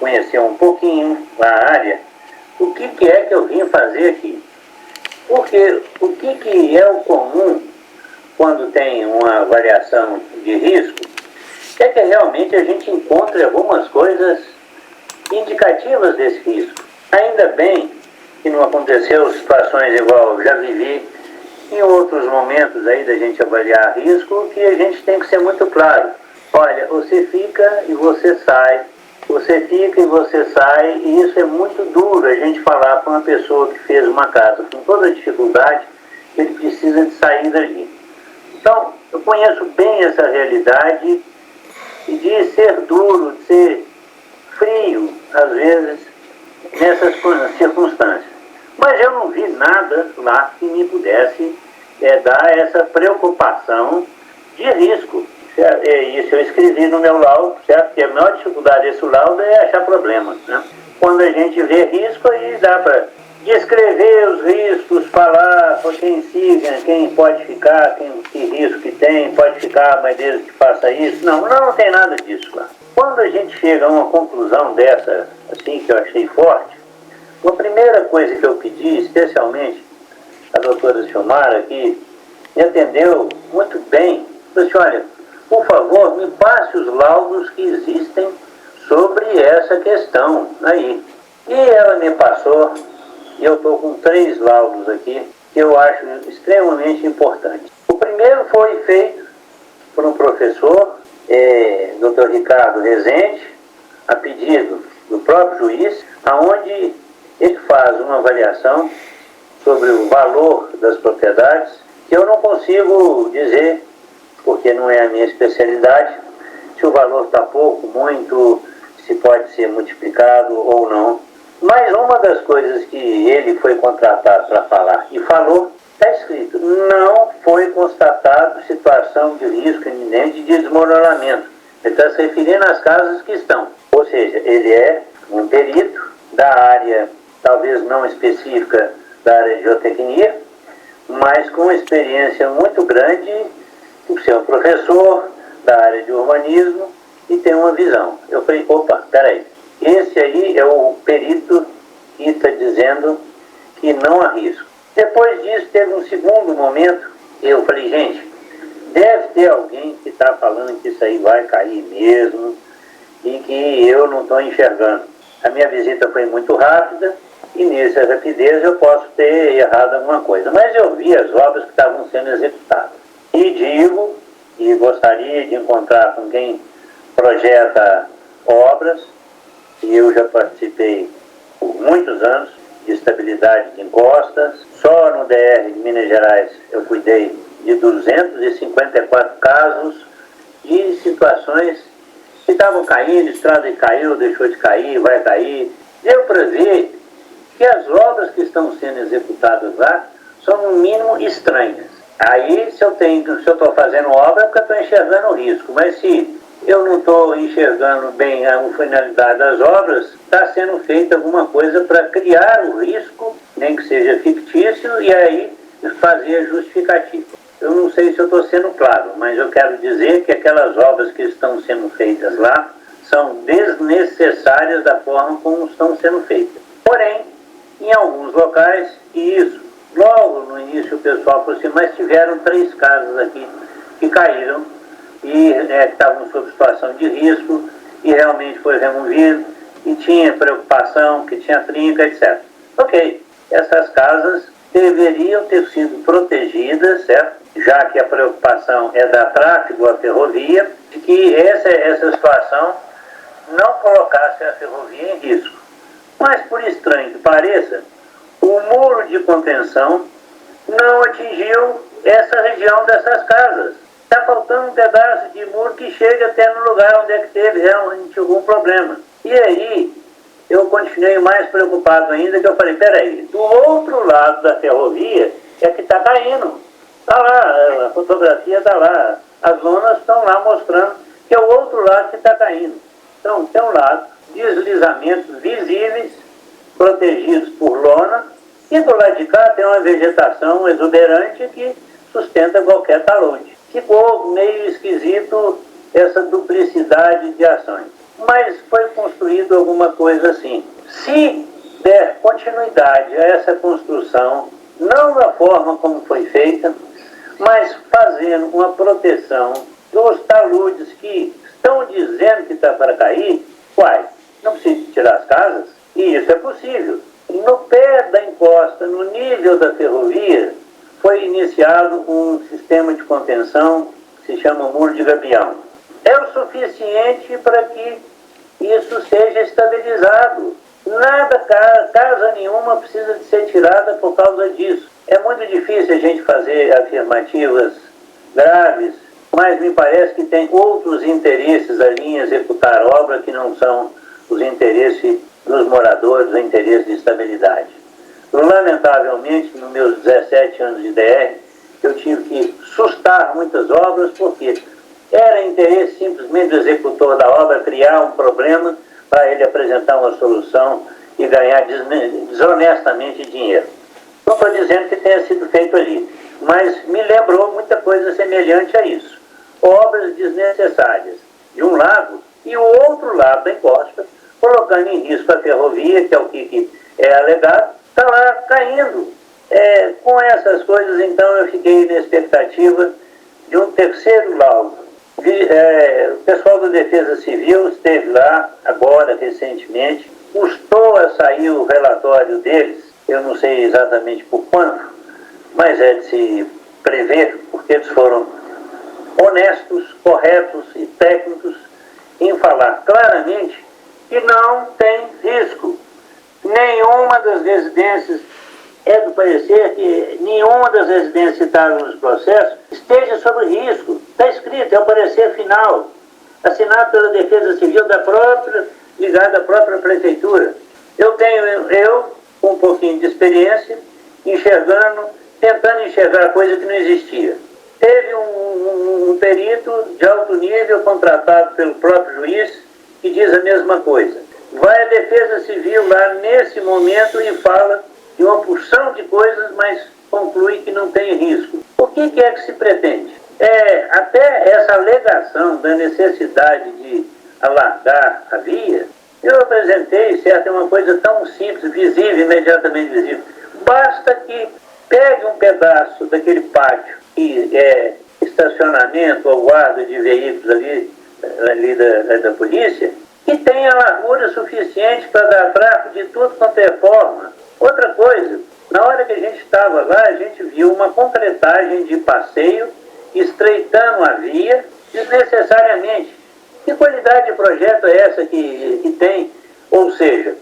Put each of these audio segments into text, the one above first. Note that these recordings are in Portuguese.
conhecer um pouquinho a área, o que é que eu vim fazer aqui. Porque o que é o comum quando tem uma avaliação de risco é que realmente a gente encontre algumas coisas indicativas desse risco. Ainda bem que não aconteceu situações igual eu já vivi em outros momentos aí da gente avaliar risco, que a gente tem que ser muito claro. Olha, você fica e você sai, você fica e você sai, e isso é muito duro a gente falar para uma pessoa que fez uma casa com toda a dificuldade, que ele precisa de sair dali. Então, eu conheço bem essa realidade e de ser duro, de ser frio, às vezes, nessas circunstâncias. Mas eu não vi nada lá que me pudesse dar essa preocupação de risco. Isso eu escrevi no meu laudo, certo? Que a maior dificuldade desse laudo é achar problemas, né? Quando a gente vê risco, aí dá para descrever os riscos, falar para quem siga, quem pode ficar, que risco que tem, pode ficar, mas desde que faça isso. Não tem nada disso lá. Quando a gente chega a uma conclusão dessa, assim, que eu achei forte, a primeira coisa que eu pedi, especialmente a doutora Silmara, que me atendeu muito bem, disse: olha, por favor, me passe os laudos que existem sobre essa questão aí. E ela me passou, e eu estou com 3 laudos aqui, que eu acho extremamente importantes. O primeiro foi feito por um professor, Dr. Ricardo Rezende, a pedido do próprio juiz, aonde ele faz uma avaliação sobre o valor das propriedades, que eu não consigo dizer, porque não é a minha especialidade, se o valor está pouco, muito, se pode ser multiplicado ou não. Mas uma das coisas que ele foi contratado para falar e falou, está escrito: não foi constatado situação de risco iminente de desmoronamento. Ele está se referindo às casas que estão. Ou seja, ele é um perito da área, talvez não específica da área de geotecnia, mas com experiência muito grande, por ser um professor da área de urbanismo e tem uma visão. Eu falei: opa, peraí, esse aí é o perito que está dizendo que não há risco. Depois disso, teve um segundo momento, eu falei: gente, deve ter alguém que está falando que isso aí vai cair mesmo e que eu não estou enxergando. A minha visita foi muito rápida e nessa rapidez eu posso ter errado alguma coisa. Mas eu vi as obras que estavam sendo executadas. E digo, e gostaria de encontrar com quem projeta obras, e eu já participei por muitos anos de estabilidade de encostas. Só no DR de Minas Gerais eu cuidei de 254 casos de situações que estavam caindo, estrada caiu, deixou de cair, vai cair. Deu para ver que as obras que estão sendo executadas lá são no mínimo estranhas. Aí, se eu estou fazendo obra, é porque eu estou enxergando o risco. Mas se eu não estou enxergando bem a finalidade das obras, está sendo feita alguma coisa para criar o risco, nem que seja fictício, e aí fazer a justificativa. Eu não sei se eu estou sendo claro, mas eu quero dizer que aquelas obras que estão sendo feitas lá são desnecessárias da forma como estão sendo feitas. Porém, em alguns locais, e isso, logo no início o pessoal falou assim: mas tiveram 3 casas aqui que caíram e que estavam sob situação de risco, e realmente foi removido, e tinha preocupação, que tinha trinca, etc. Ok, essas casas deveriam ter sido protegidas, certo? Já que a preocupação é dar tráfego à ferrovia, de que essa situação não colocasse a ferrovia em risco. Mas, por estranho que pareça, o muro de contenção não atingiu essa região dessas casas. Está faltando um pedaço de muro que chega até no lugar onde é que teve realmente algum problema. E aí, eu continuei mais preocupado ainda, que eu falei: peraí, do outro lado da ferrovia é que está caindo. Está lá, a fotografia está lá, as zonas estão lá mostrando que é o outro lado que está caindo. Então, tem um lado, deslizamentos visíveis, protegidos por lona, e do lado de cá tem uma vegetação exuberante que sustenta qualquer talude. Ficou meio esquisito essa duplicidade de ações. mas foi construído alguma coisa assim. Se der continuidade a essa construção, não da forma como foi feita, mas fazendo uma proteção dos taludes que estão dizendo que está para cair, não precisa tirar as casas, e isso é possível. No pé da encosta, no nível da ferrovia, foi iniciado um sistema de contenção que se chama muro de gabião. É o suficiente para que isso seja estabilizado. Nada, casa nenhuma precisa de ser tirada por causa disso. É muito difícil a gente fazer afirmativas graves, mas me parece que tem outros interesses ali em executar a obra que não são os interesses dos moradores, os interesses de estabilidade. Lamentavelmente, nos meus 17 anos de DR, eu tive que sustar muitas obras, porque era interesse simplesmente do executor da obra criar um problema para ele apresentar uma solução e ganhar desonestamente dinheiro. Não estou dizendo que tenha sido feito ali, mas me lembrou muita coisa semelhante a isso. Obras desnecessárias de um lado e o outro lado da encosta, colocando em risco a ferrovia, que é o que é alegado, está lá caindo. Com essas coisas, então, eu fiquei na expectativa de um terceiro laudo. O pessoal da Defesa Civil esteve lá agora, recentemente, custou a sair o relatório deles, eu não sei exatamente por quanto, mas é de se prever, porque eles foram honestos, corretos e técnicos em falar claramente que não tem risco. Nenhuma das residências, é do parecer que nenhuma das residências citadas nos processos esteja sob risco. Está escrito, é o parecer final, assinado pela Defesa Civil ligada à própria Prefeitura. Eu, com um pouquinho de experiência, tentando enxergar coisa que não existia. Teve um perito de alto nível contratado pelo próprio juiz que diz a mesma coisa. Vai a Defesa Civil lá nesse momento e fala de uma porção de coisas, mas conclui que não tem risco. O que é que se pretende? Até essa alegação da necessidade de alargar a via, eu apresentei, certo, é uma coisa tão simples, visível, imediatamente visível. Basta que pegue um pedaço daquele pátio que é estacionamento ou guarda de veículos ali da polícia, que tenha largura suficiente para dar tráfego de tudo quanto é forma. Outra coisa, na hora que a gente estava lá, a gente viu uma concretagem de passeio estreitando a via desnecessariamente. Que qualidade de projeto é essa que tem? Ou seja,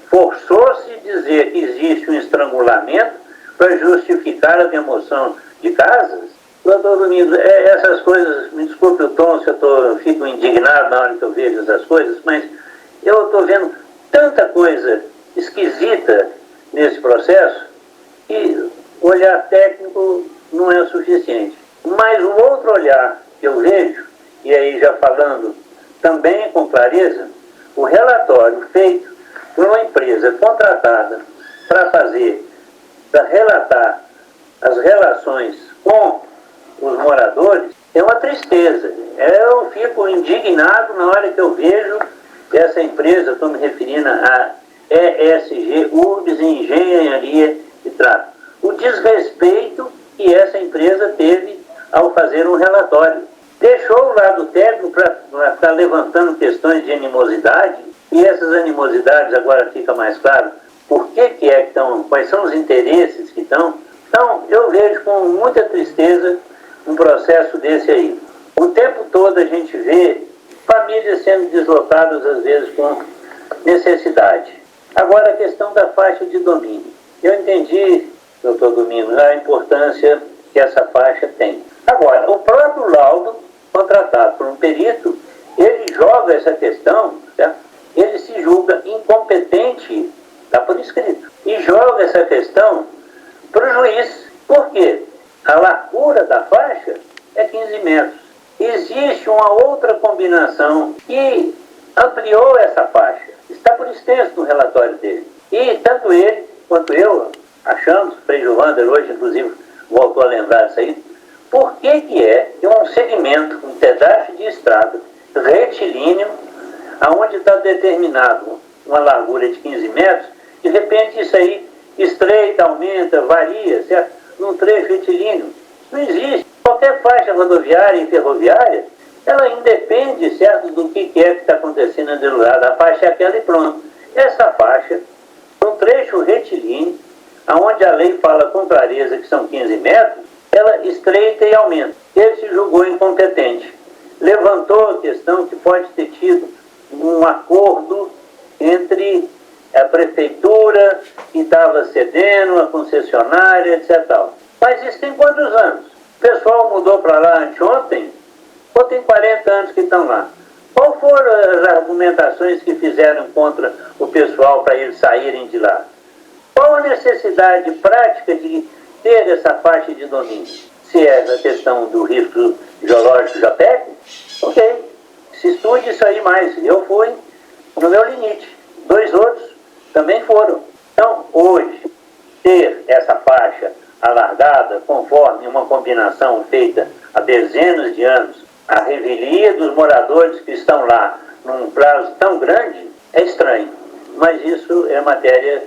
forçou-se dizer que existe um estrangulamento para justificar a remoção de casas? Doutor Domingos, essas coisas, me desculpe o tom se eu fico indignado na hora que eu vejo essas coisas, mas eu estou vendo tanta coisa esquisita nesse processo que o olhar técnico não é o suficiente. Mas o outro olhar que eu vejo, e aí já falando também com clareza, o relatório feito por uma empresa contratada para relatar as relações com os moradores, é uma tristeza. Eu fico indignado na hora que eu vejo essa empresa, estou me referindo a ESG Urbs Engenharia e Tráfego. O desrespeito que essa empresa teve ao fazer um relatório. Deixou o lado técnico para ficar levantando questões de animosidade, e essas animosidades agora fica mais claro por que estão, quais são os interesses que estão. Então, eu vejo com muita tristeza um processo desse aí. O tempo todo a gente vê famílias sendo deslocadas, às vezes, com necessidade. Agora, a questão da faixa de domínio. Eu entendi, doutor Domingos, a importância que essa faixa tem. Agora, o próprio laudo, contratado por um perito, ele joga essa questão, certo? Ele se julga incompetente, está por escrito, e joga essa questão para o juiz. Por quê? A largura da faixa é 15 metros. Existe uma outra combinação que ampliou essa faixa. Está por extenso no relatório dele. E tanto ele quanto eu achamos, o Frei Giovander hoje, inclusive, voltou a lembrar disso aí, por que é que um segmento, um pedaço de estrada retilíneo, aonde está determinado uma largura de 15 metros, de repente isso aí estreita, aumenta, varia, certo? Num trecho retilíneo. Não existe. Qualquer faixa rodoviária e ferroviária, ela independe, certo, do que é que está acontecendo do lado. A faixa é aquela e pronto. Essa faixa, num trecho retilíneo, aonde a lei fala com clareza que são 15 metros, ela estreita e aumenta. Ele se julgou incompetente. Levantou a questão que pode ter tido um acordo entre a prefeitura que estava cedendo, a concessionária, etc. Mas isso tem quantos anos? O pessoal mudou para lá anteontem, ou tem 40 anos que estão lá? Qual foram as argumentações que fizeram contra o pessoal para eles saírem de lá? Qual a necessidade prática de ter essa faixa de domínio? Se é a questão do risco geológico geotécnico, ok, se estude isso aí mais. Eu fui no meu limite, 2 outros também foram. Então, hoje, ter essa faixa alargada, conforme uma combinação feita há dezenas de anos, a revelia dos moradores que estão lá num prazo tão grande, é estranho. Mas isso é matéria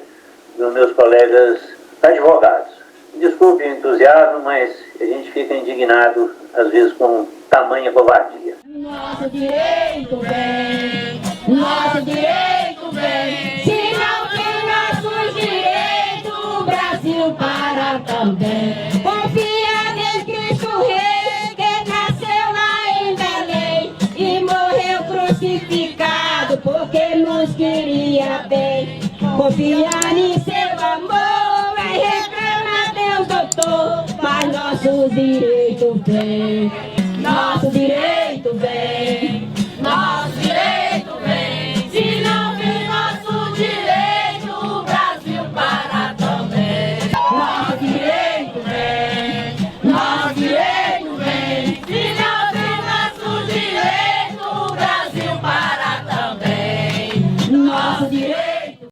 dos meus colegas advogados. Desculpe o entusiasmo, mas a gente fica indignado, às vezes, com tamanha covardia. Nosso direito vem, nosso direito vem. Se não tem nossos direitos, o Brasil para também. Confia em Cristo Rei, que nasceu lá em Belém e morreu crucificado porque nos queria bem. Confia em seu amor, e reclama Deus, doutor, mas nosso direito vem, nosso direito.